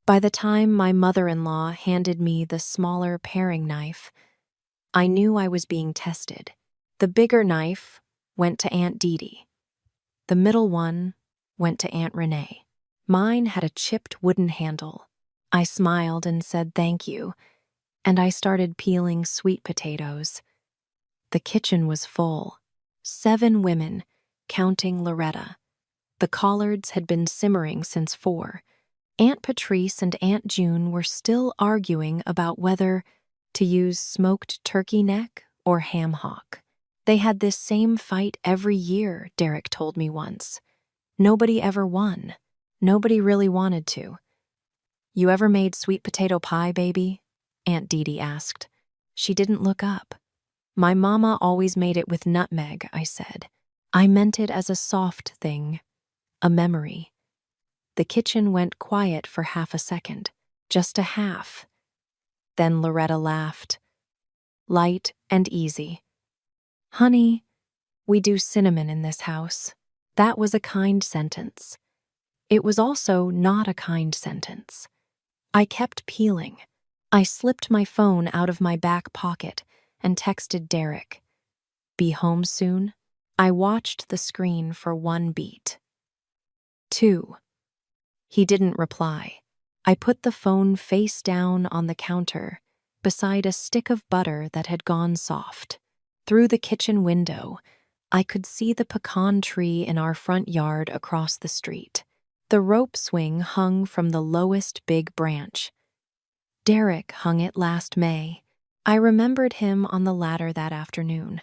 By the time my mother-in-law handed me the smaller paring knife, I knew I was being tested. The bigger knife went to Aunt Dee. The middle one went to Aunt Renee. Mine had a chipped wooden handle. I smiled and said thank you, and I started peeling sweet potatoes. The kitchen was full. 7 women, counting Loretta. The collards had been simmering since 4. Aunt Patrice and Aunt June were still arguing about whether to use smoked turkey neck or ham hock. They had this same fight every year, Derek told me once. Nobody ever won. Nobody really wanted to. "You ever made sweet potato pie, baby?" Aunt Dee asked. She didn't look up. "My mama always made it with nutmeg," I said. I meant it as a soft thing, a memory. The kitchen went quiet for half a second, just a half. Then Loretta laughed, light and easy. "Honey, we do cinnamon in this house." That was a kind sentence. It was also not a kind sentence. I kept peeling. I slipped my phone out of my back pocket and texted Derek. "Be home soon?" I watched the screen for 1 beat. 2. He didn't reply. I put the phone face down on the counter, beside a stick of butter that had gone soft. Through the kitchen window, I could see the pecan tree in our front yard across the street. The rope swing hung from the lowest big branch. Derek hung it last May. I remembered him on the ladder that afternoon,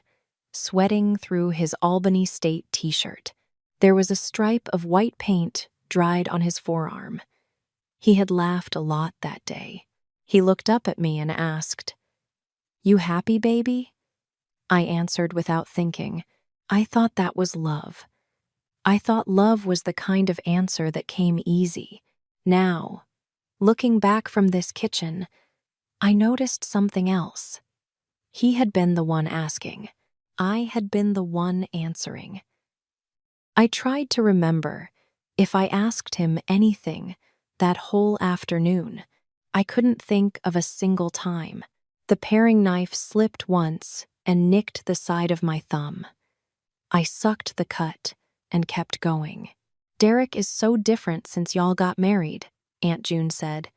sweating through his Albany State t-shirt. There was a stripe of white paint dried on his forearm. He had laughed a lot that day. He looked up at me and asked, "You happy, baby?" I answered without thinking. I thought that was love. I thought love was the kind of answer that came easy. Now, looking back from this kitchen, I noticed something else. He had been the one asking. I had been the one answering. I tried to remember if I asked him anything that whole afternoon. I couldn't think of a single time. The paring knife slipped once and nicked the side of my thumb. I sucked the cut and kept going. "Derek is so different since y'all got married," Aunt June said.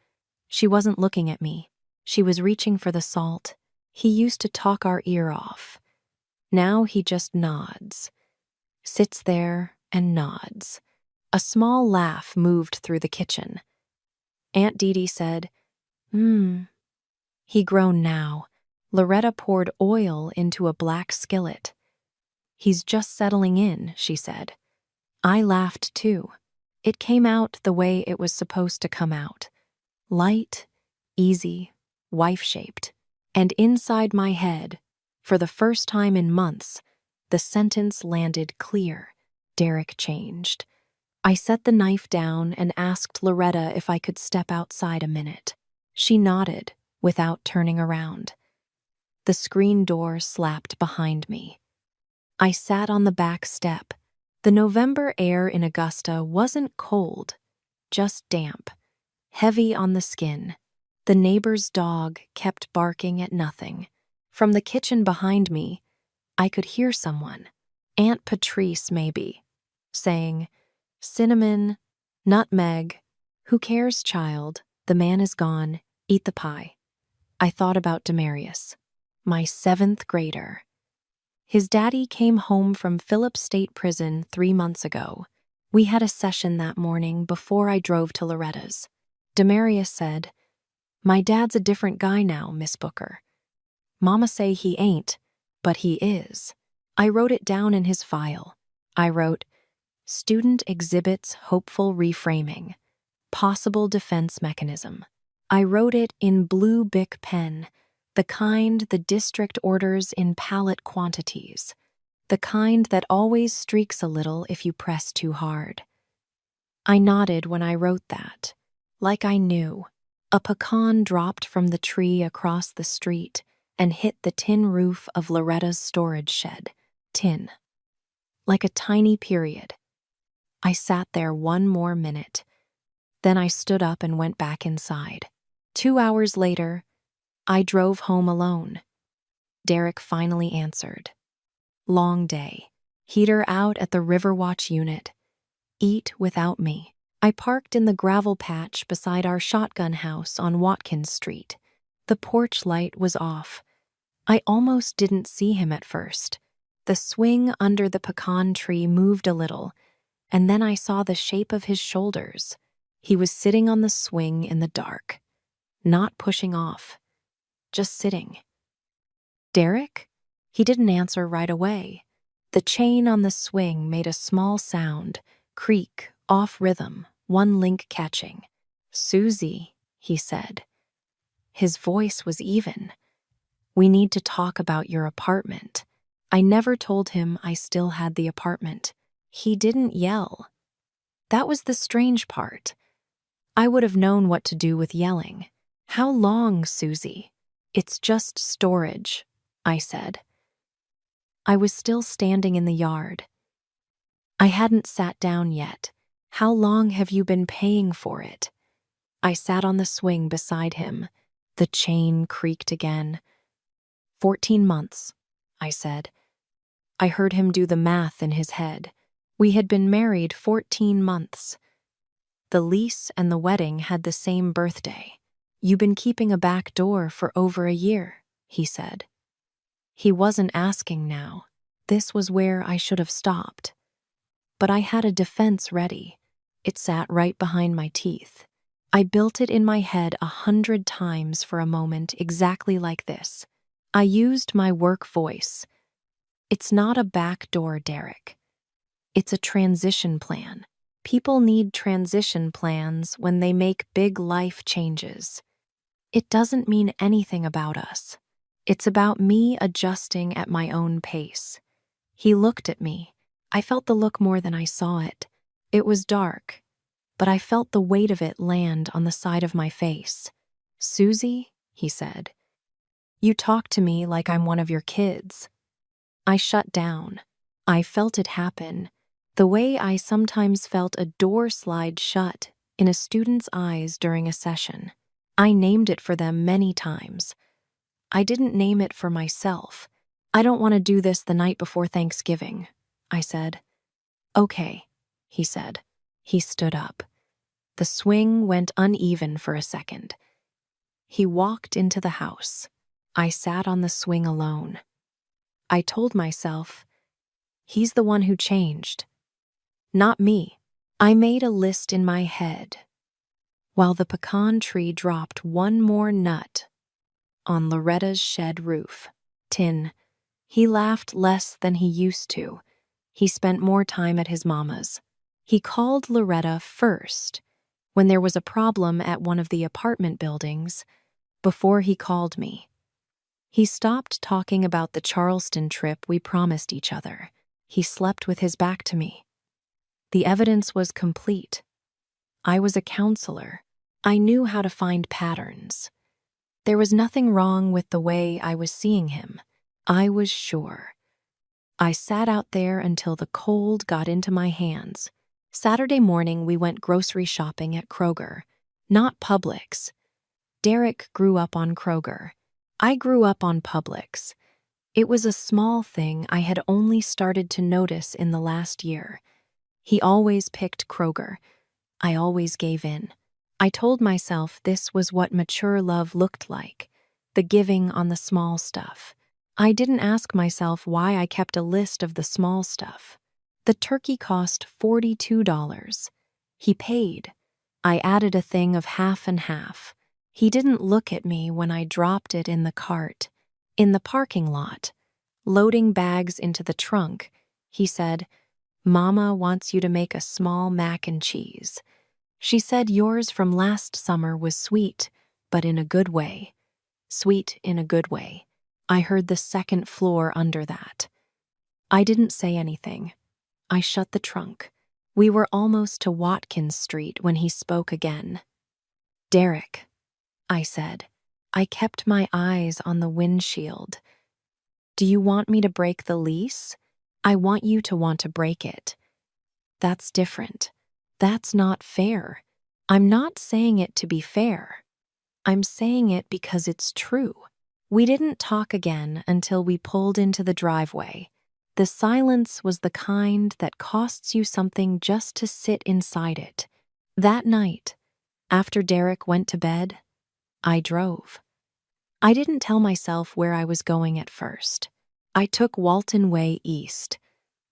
She wasn't looking at me. She was reaching for the salt. "He used to talk our ear off. Now he just nods. Sits there and nods." A small laugh moved through the kitchen. Aunt Dee said, He groaned now. Loretta poured oil into a black skillet. "He's just settling in," she said. I laughed too. It came out the way it was supposed to come out. Light, easy, wife-shaped. And inside my head, for the first time in months, the sentence landed clear. Derek changed. I set the knife down and asked Loretta if I could step outside a minute. She nodded without turning around. The screen door slapped behind me. I sat on the back step. The November air in Augusta wasn't cold, just damp, heavy on the skin. The neighbor's dog kept barking at nothing. From the kitchen behind me, I could hear someone, Aunt Patrice maybe, saying, "Cinnamon, nutmeg, who cares, child? The man is gone. Eat the pie." I thought about Demarius, my 7th grader. His daddy came home from Phillips State Prison 3 months ago. We had a session that morning before I drove to Loretta's. Demarius said, "My dad's a different guy now, Miss Booker. Mama say he ain't, but he is." I wrote it down in his file. I wrote, "Student exhibits hopeful reframing. Possible defense mechanism." I wrote it in blue Bic pen, the kind the district orders in pallet quantities, the kind that always streaks a little if you press too hard. I nodded when I wrote that, like I knew. A pecan dropped from the tree across the street and hit the tin roof of Loretta's storage shed. Tin. Like a tiny period. I sat there 1 more minute. Then I stood up and went back inside. 2 hours later, I drove home alone. Derek finally answered. Long day. Heater out at the Riverwatch unit. Eat without me. I parked in the gravel patch beside our shotgun house on Watkins Street. The porch light was off. I almost didn't see him at first. The swing under the pecan tree moved a little, and then I saw the shape of his shoulders. He was sitting on the swing in the dark, not pushing off, just sitting. Derek? He didn't answer right away. The chain on the swing made a small sound, creak, off rhythm, one link catching. Susie, he said. His voice was even. We need to talk about your apartment. I never told him I still had the apartment. He didn't yell. That was the strange part. I would have known what to do with yelling. How long, Susie? It's just storage, I said. I was still standing in the yard. I hadn't sat down yet. How long have you been paying for it? I sat on the swing beside him. The chain creaked again. 14 months, I said. I heard him do the math in his head. We had been married 14 months. The lease and the wedding had the same birthday. You've been keeping a back door for over a year, he said. He wasn't asking now. This was where I should have stopped. But I had a defense ready. It sat right behind my teeth. I built it in my head 100 times for a moment exactly like this. I used my work voice. It's not a backdoor, Derek. It's a transition plan. People need transition plans when they make big life changes. It doesn't mean anything about us. It's about me adjusting at my own pace. He looked at me. I felt the look more than I saw it. It was dark, but I felt the weight of it land on the side of my face. Susie, he said, you talk to me like I'm one of your kids. I shut down. I felt it happen, the way I sometimes felt a door slide shut in a student's eyes during a session. I named it for them many times. I didn't name it for myself. I don't want to do this the night before Thanksgiving, I said. Okay, he said. He stood up. The swing went uneven for a second. He walked into the house. I sat on the swing alone. I told myself, he's the one who changed. Not me. I made a list in my head, while the pecan tree dropped one more nut on Loretta's shed roof. Tin. He laughed less than he used to. He spent more time at his mama's. He called Loretta first, when there was a problem at one of the apartment buildings, before he called me. He stopped talking about the Charleston trip we promised each other. He slept with his back to me. The evidence was complete. I was a counselor. I knew how to find patterns. There was nothing wrong with the way I was seeing him. I was sure. I sat out there until the cold got into my hands. Saturday morning, we went grocery shopping at Kroger, not Publix. Derek grew up on Kroger. I grew up on Publix. It was a small thing I had only started to notice in the last year. He always picked Kroger. I always gave in. I told myself this was what mature love looked like, the giving on the small stuff. I didn't ask myself why I kept a list of the small stuff. The turkey cost $42. He paid. I added a thing of half and half. He didn't look at me when I dropped it in the cart. In the parking lot, loading bags into the trunk, he said, Mama wants you to make a small mac and cheese. She said yours from last summer was sweet, but in a good way. Sweet in a good way. I heard the second floor under that. I didn't say anything. I shut the trunk. We were almost to Watkins Street when he spoke again. Derek, I said. I kept my eyes on the windshield. Do you want me to break the lease? I want you to want to break it. That's different. That's not fair. I'm not saying it to be fair. I'm saying it because it's true. We didn't talk again until we pulled into the driveway. The silence was the kind that costs you something just to sit inside it. That night, after Derek went to bed, I drove. I didn't tell myself where I was going at first. I took Walton Way east,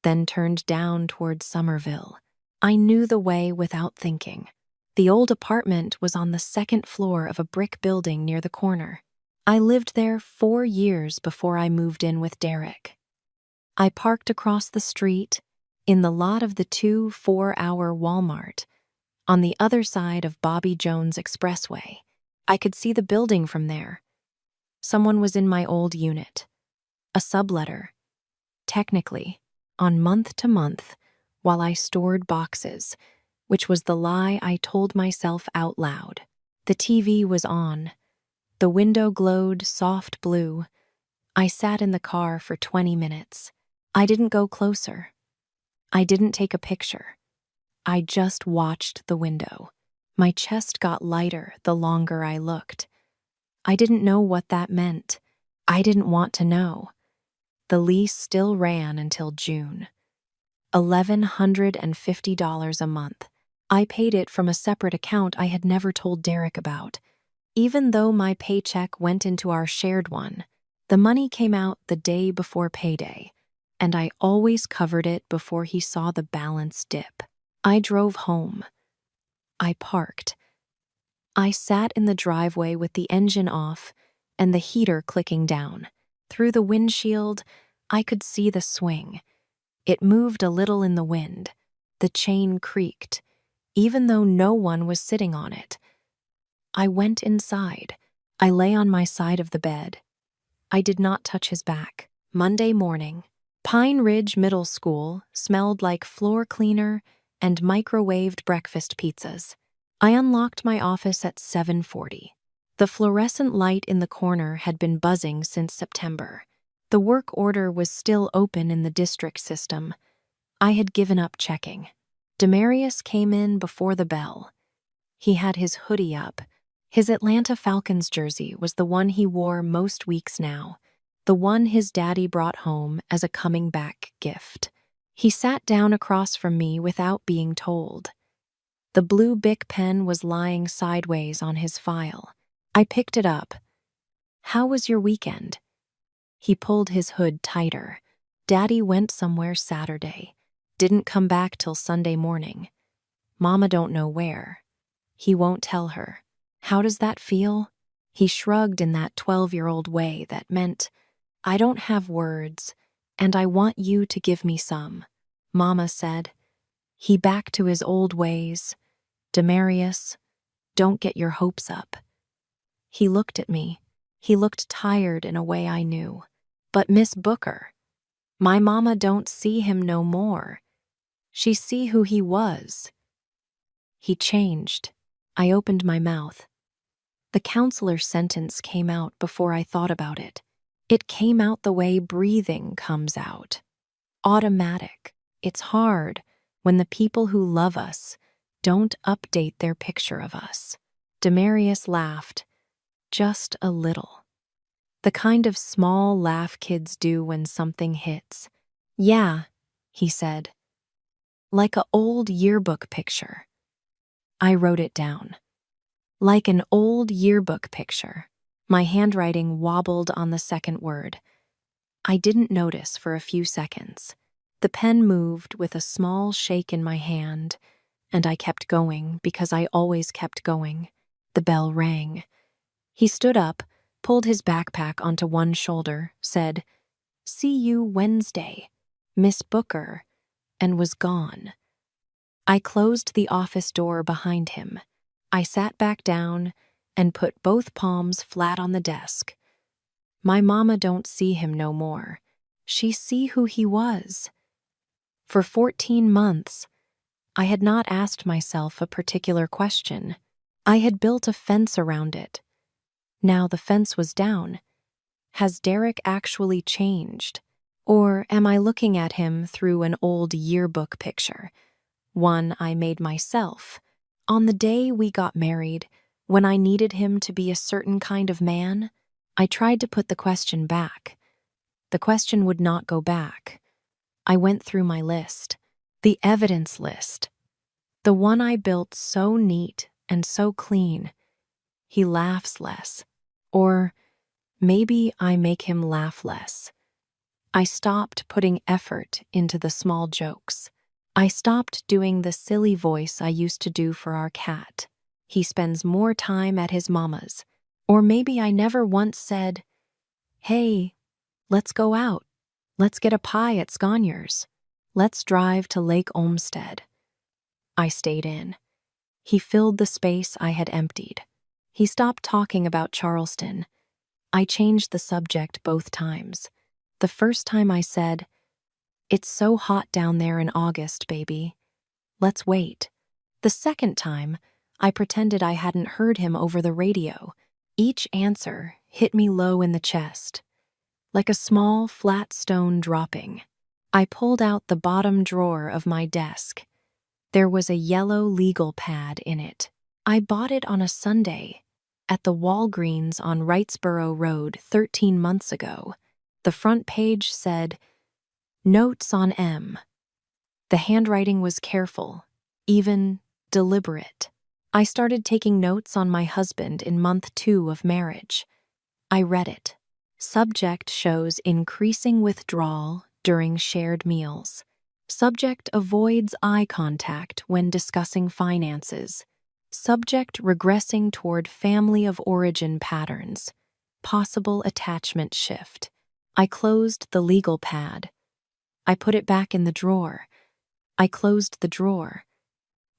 then turned down towards Somerville. I knew the way without thinking. The old apartment was on the second floor of a brick building near the corner. I lived there 4 years before I moved in with Derek. I parked across the street, in the lot of the 2 4-hour Walmart, on the other side of Bobby Jones Expressway. I could see the building from there. Someone was in my old unit, a subletter, technically, on month to month, while I stored boxes, which was the lie I told myself out loud. The TV was on. The window glowed soft blue. I sat in the car for 20 minutes. I didn't go closer. I didn't take a picture. I just watched the window. My chest got lighter the longer I looked. I didn't know what that meant. I didn't want to know. The lease still ran until June. $1,150 a month. I paid it from a separate account I had never told Derek about. Even though my paycheck went into our shared one, the money came out the day before payday, and I always covered it before he saw the balance dip. I drove home. I parked. I sat in the driveway with the engine off and the heater clicking down. Through the windshield, I could see the swing. It moved a little in the wind. The chain creaked, even though no one was sitting on it. I went inside. I lay on my side of the bed. I did not touch his back. Monday morning, Pine Ridge Middle School smelled like floor cleaner and microwaved breakfast pizzas. I unlocked my office at 7:40. The fluorescent light in the corner had been buzzing since September. The work order was still open in the district system. I had given up checking. Demarius came in before the bell. He had his hoodie up. His Atlanta Falcons jersey was the one he wore most weeks now, the one his daddy brought home as a coming back gift. He sat down across from me without being told. The blue Bic pen was lying sideways on his file. I picked it up. "How was your weekend?" He pulled his hood tighter. "Daddy went somewhere Saturday. Didn't come back till Sunday morning. Mama don't know where. He won't tell her. How does that feel?" He shrugged in that 12-year-old way that meant, "I don't have words, and I want you to give me some," Mama said. He back to his old ways. "Demarius, don't get your hopes up." He looked at me. He looked tired in a way I knew. "But Miss Booker, my mama don't see him no more. She see who he was." He changed. I opened my mouth. The counselor's sentence came out before I thought about it. It came out the way breathing comes out. Automatic. It's hard when the people who love us don't update their picture of us. Demarius laughed, just a little. The kind of small laugh kids do when something hits. "Yeah," he said. "Like a old yearbook picture." I wrote it down. Like an old yearbook picture. My handwriting wobbled on the second word. I didn't notice for a few seconds. The pen moved with a small shake in my hand, and I kept going because I always kept going. The bell rang. He stood up, pulled his backpack onto one shoulder, said, "See you Wednesday, Miss Booker," and was gone. I closed the office door behind him. I sat back down and put both palms flat on the desk. My mama don't see him no more. She see who he was. For 14 months, I had not asked myself a particular question. I had built a fence around it. Now the fence was down. Has Derek actually changed? Or am I looking at him through an old yearbook picture? One I made myself, On the day we got married, when I needed him to be a certain kind of man, I tried to put the question back. The question would not go back. I went through my list, the evidence list, the one I built so neat and so clean. He laughs less. Or maybe I make him laugh less. I stopped putting effort into the small jokes. I stopped doing the silly voice I used to do for our cat. He spends more time at his mama's. Or maybe I never once said, "Hey, let's go out. Let's get a pie at Sconyers. Let's drive to Lake Olmsted." I stayed in. He filled the space I had emptied. He stopped talking about Charleston. I changed the subject both times. The first time I said, "It's so hot down there in August, baby. Let's wait." The second time, I pretended I hadn't heard him over the radio. Each answer hit me low in the chest, like a small, flat stone dropping. I pulled out the bottom drawer of my desk. There was a yellow legal pad in it. I bought it on a Sunday at the Walgreens on Wrightsboro Road 13 months ago. The front page said, "Notes on M." The handwriting was careful, even deliberate. I started taking notes on my husband in month 2 of marriage. I read it. Subject shows increasing withdrawal during shared meals. Subject avoids eye contact when discussing finances. Subject regressing toward family of origin patterns. Possible attachment shift. I closed the legal pad. I put it back in the drawer. I closed the drawer.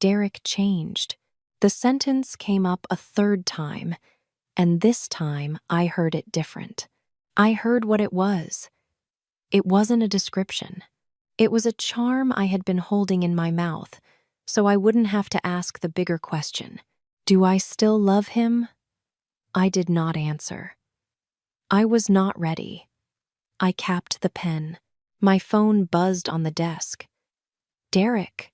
Derek changed. The sentence came up a third time, and this time I heard it different. I heard what it was. It wasn't a description. It was a charm I had been holding in my mouth, so I wouldn't have to ask the bigger question. Do I still love him? I did not answer. I was not ready. I capped the pen. My phone buzzed on the desk. "Derek,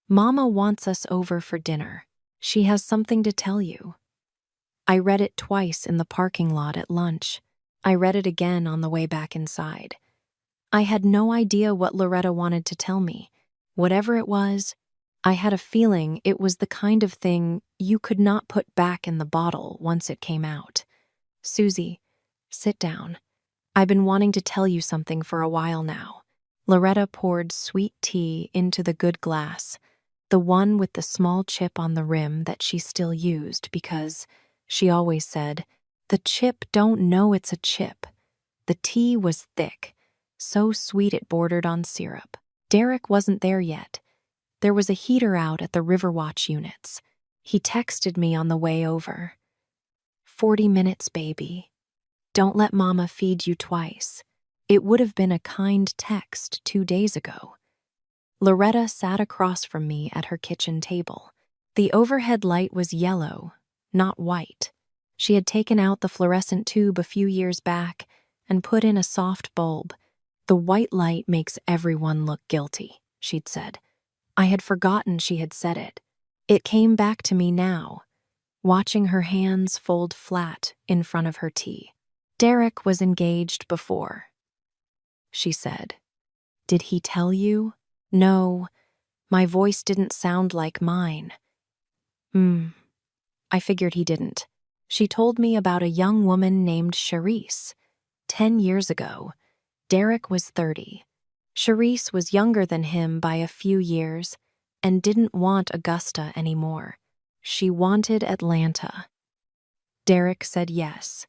Mama wants us over for dinner. She has something to tell you." I read it twice in the parking lot at lunch. I read it again on the way back inside. I had no idea what Loretta wanted to tell me. Whatever it was, I had a feeling it was the kind of thing you could not put back in the bottle once it came out. "Susie, sit down. I've been wanting to tell you something for a while now." Loretta poured sweet tea into the good glass, the one with the small chip on the rim that she still used because, she always said, the chip don't know it's a chip. The tea was thick, so sweet it bordered on syrup. Derek wasn't there yet. There was a heater out at the Riverwatch units. He texted me on the way over. 40 minutes, baby. Don't let Mama feed you twice." It would have been a kind text 2 days ago. Loretta sat across from me at her kitchen table. The overhead light was yellow, not white. She had taken out the fluorescent tube a few years back and put in a soft bulb. "The white light makes everyone look guilty," she'd said. I had forgotten she had said it. It came back to me now, watching her hands fold flat in front of her tea. "Derek was engaged before," she said. "Did he tell you?" No, my voice didn't sound like mine. I figured he didn't. She told me about a young woman named Charisse. 10 years ago, Derek was 30. Charisse was younger than him by a few years and didn't want Augusta anymore. She wanted Atlanta. Derek said yes.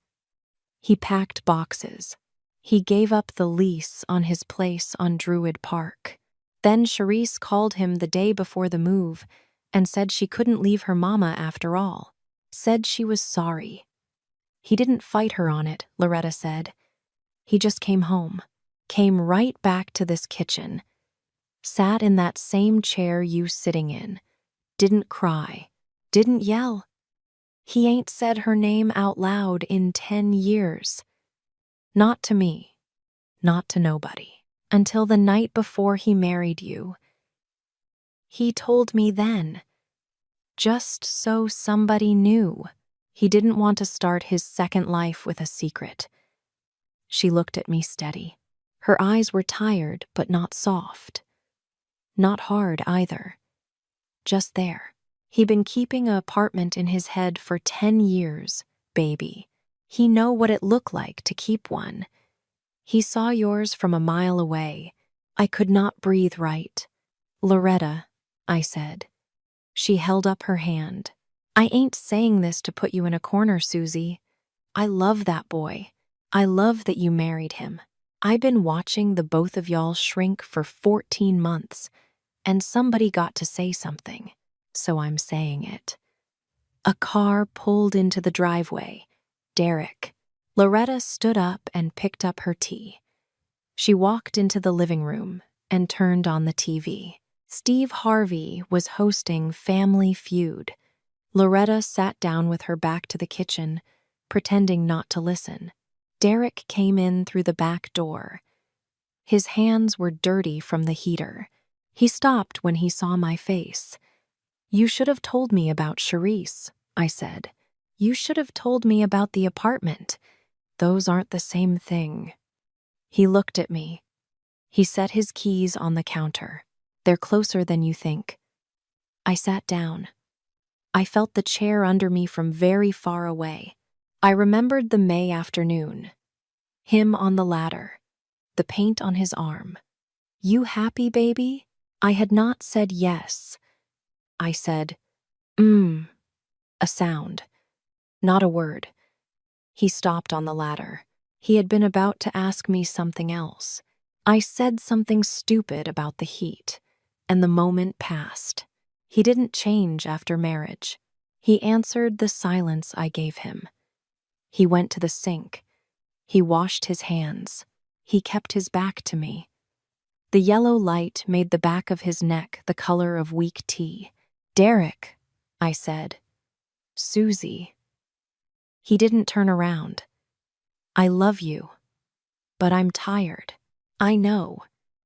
He packed boxes. He gave up the lease on his place on Druid Park. Then Charisse called him the day before the move and said she couldn't leave her mama after all. Said she was sorry. He didn't fight her on it, Loretta said. He just came home. Came right back to this kitchen. Sat in that same chair you sitting in. Didn't cry. Didn't yell. He ain't said her name out loud in 10 years. Not to me. Not to nobody. Until the night before he married you. He told me then. just so somebody knew. He didn't want to start his second life with a secret. She looked at me steady. Her eyes were tired, but not soft. Not hard either. Just there. He'd been keeping an apartment in his head for 10 years, baby. He know what it looked like to keep one. He saw yours from a mile away. I could not breathe right. Loretta, I said. She held up her hand. I ain't saying this to put you in a corner, Susie. I love that boy. I love that you married him. I've been watching the both of y'all shrink for 14 months, and somebody got to say something, so I'm saying it. A car pulled into the driveway. Derek. Loretta stood up and picked up her tea. She walked into the living room and turned on the TV. Steve Harvey was hosting Family Feud. Loretta sat down with her back to the kitchen, pretending not to listen. Derek came in through the back door. His hands were dirty from the heater. He stopped when he saw my face. You should have told me about Charisse, I said. You should have told me about the apartment. Those aren't the same thing. He looked at me. He set his keys on the counter. They're closer than you think. I sat down. I felt the chair under me from very far away. I remembered the May afternoon. Him on the ladder. The paint on his arm. You happy, baby? I had not said yes. I said, a sound. Not a word. He stopped on the ladder. He had been about to ask me something else. I said something stupid about the heat, and the moment passed. He didn't change after marriage. He answered the silence I gave him. He went to the sink. He washed his hands. He kept his back to me. The yellow light made the back of his neck the color of weak tea. Derek, I said. Susie. He didn't turn around. I love you, but I'm tired. I know.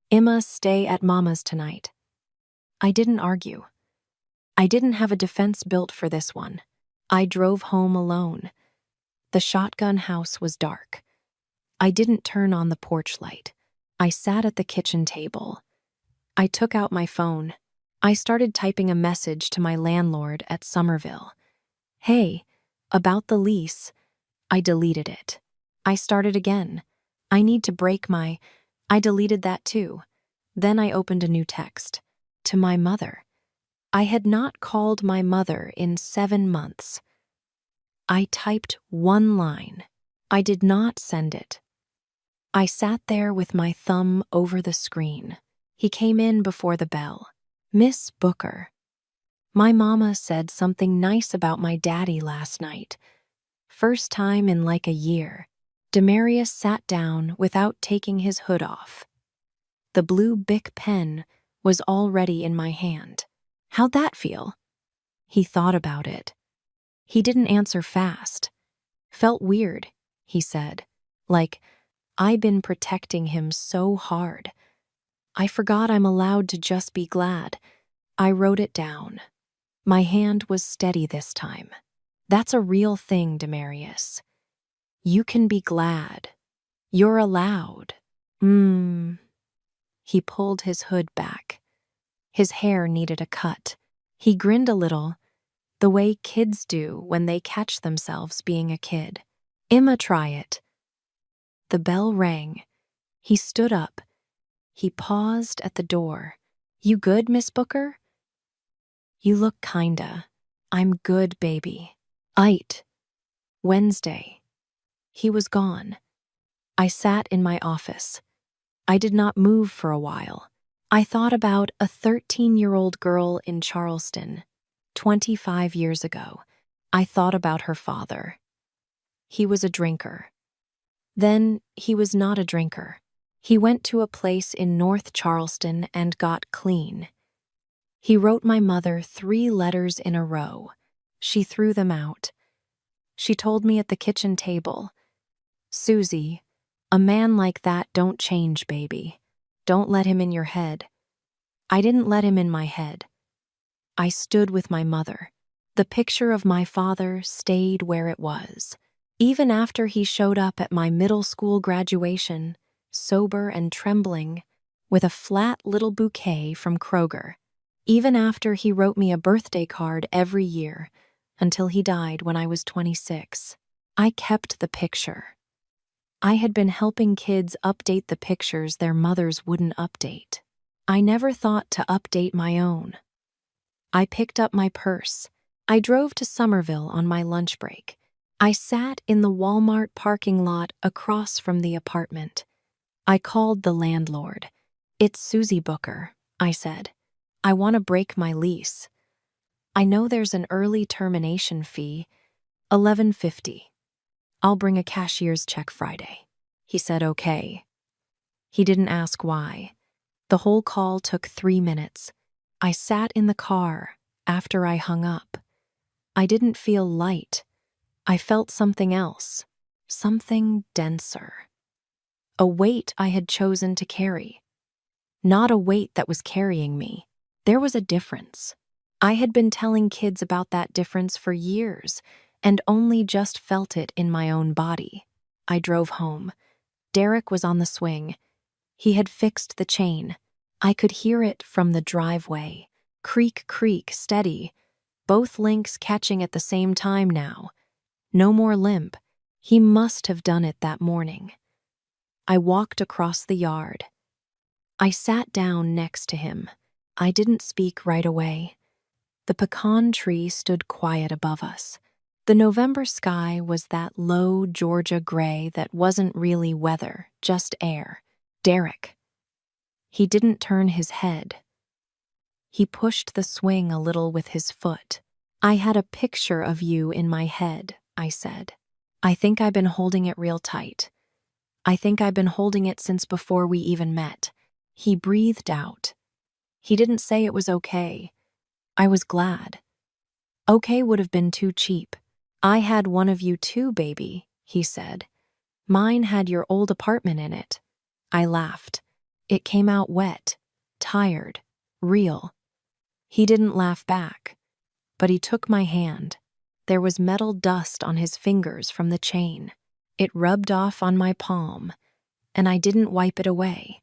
Emma, stay at Mama's tonight. I didn't argue. I didn't have a defense built for this one. I drove home alone. The shotgun house was dark. I didn't turn on the porch light. I sat at the kitchen table. I took out my phone. I started typing a message to my landlord at Somerville. Hey, about the lease. I deleted it. I started again. I need to break my... I deleted that too. Then I opened a new text. To my mother. I had not called my mother in 7 months. I typed one line. I did not send it. I sat there with my thumb over the screen. He came in before the bell. Miss Booker. My mama said something nice about my daddy last night. First time in like a year. Demarius sat down without taking his hood off. The blue Bic pen was already in my hand. How'd that feel? He thought about it. He didn't answer fast. Felt weird, he said. Like, I've been protecting him so hard. I forgot I'm allowed to just be glad. I wrote it down. My hand was steady this time. That's a real thing, Demarius. You can be glad. You're allowed. He pulled his hood back. His hair needed a cut. He grinned a little, the way kids do when they catch themselves being a kid. Emma, try it. The bell rang. He stood up. He paused at the door. You good, Miss Booker? You look kinda. I'm good, baby. Ite. Wednesday. He was gone. I sat in my office. I did not move for a while. I thought about a 13-year-old girl in Charleston, 25 years ago. I thought about her father. He was a drinker. Then he was not a drinker. He went to a place in North Charleston and got clean. He wrote my mother 3 letters in a row. She threw them out. She told me at the kitchen table, Susie, a man like that don't change, baby. Don't let him in your head. I didn't let him in my head. I stood with my mother. The picture of my father stayed where it was. Even after he showed up at my middle school graduation, sober and trembling, with a flat little bouquet from Kroger. Even after he wrote me a birthday card every year, until he died when I was 26. I kept the picture. I had been helping kids update the pictures their mothers wouldn't update. I never thought to update my own. I picked up my purse. I drove to Somerville on my lunch break. I sat in the Walmart parking lot across from the apartment. I called the landlord. "It's Susie Booker," I said. "I want to break my lease. I know there's an early termination fee, $11.50. I'll bring a cashier's check Friday." He said okay. He didn't ask why. The whole call took 3 minutes. I sat in the car after I hung up. I didn't feel light. I felt something else, something denser. A weight I had chosen to carry. Not a weight that was carrying me. There was a difference. I had been telling kids about that difference for years and only just felt it in my own body. I drove home. Derek was on the swing. He had fixed the chain. I could hear it from the driveway. Creak, creak, steady. Both links catching at the same time now. No more limp. He must have done it that morning. I walked across the yard. I sat down next to him. I didn't speak right away. The pecan tree stood quiet above us. The November sky was that low Georgia gray that wasn't really weather, just air. Derek. He didn't turn his head. He pushed the swing a little with his foot. "I had a picture of you in my head," I said. "I think I've been holding it real tight. I think I've been holding it since before we even met." He breathed out. He didn't say it was okay. I was glad. Okay would have been too cheap. "I had one of you too, baby," he said. "Mine had your old apartment in it." I laughed. It came out wet, tired, real. He didn't laugh back, but he took my hand. There was metal dust on his fingers from the chain. It rubbed off on my palm, and I didn't wipe it away.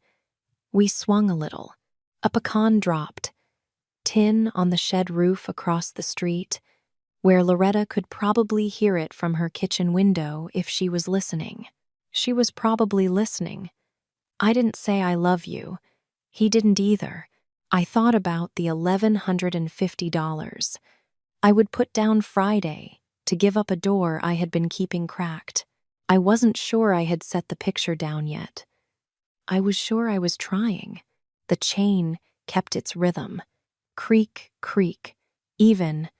We swung a little. A pecan dropped. Tin on the shed roof across the street, where Loretta could probably hear it from her kitchen window if she was listening. She was probably listening. I didn't say I love you. He didn't either. I thought about the $1,150. I would put down Friday to give up a door I had been keeping cracked. I wasn't sure I had set the picture down yet. I was sure I was trying. The chain kept its rhythm. Creak, creak, even